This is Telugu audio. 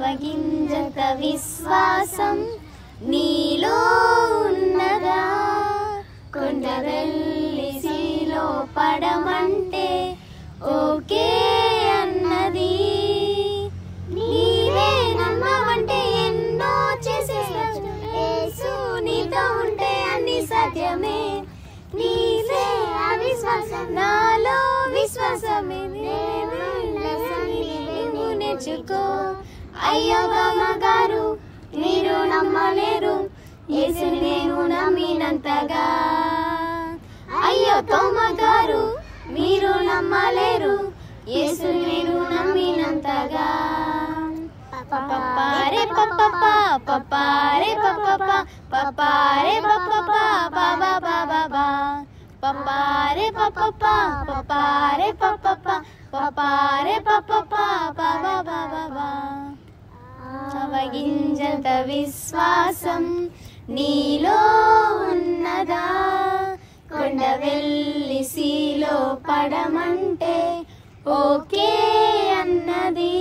అవగింజంత విశ్వాసం నీలో ఉన్నదా? కొండవెల్లిసిలో పడమంటే ఓకే అన్నది. నీవే నమ్మవంటే ఎన్నో చేసేయచ్చు. యేసు నీతో ఉంటే అన్ని సాధ్యమే. నీవే అవిశ్వాసం, నాలో విశ్వాసమే. నువ్వు నేర్చుకో. అయ్యో బామ్మగారు మీరు నమ్మలేరు యేసు నేను నమ్మినంతగా. అయ్యో తోమగారు మీరు నమ్మలేరు యేసు నేను నమ్మినంతగా. పప్పారే పప్పప పప్పారే పప్పప పప్పారే పప్పప బాబా బాబా పప్పారే పప్పప పప్పారే పప్పప పప్పారే పప్పప బాబా బాబా. అవగింజంత విశ్వాసం నీలో ఉన్నదా? కొండవెల్లిసిలో పడమంటే ఓకే అన్నది.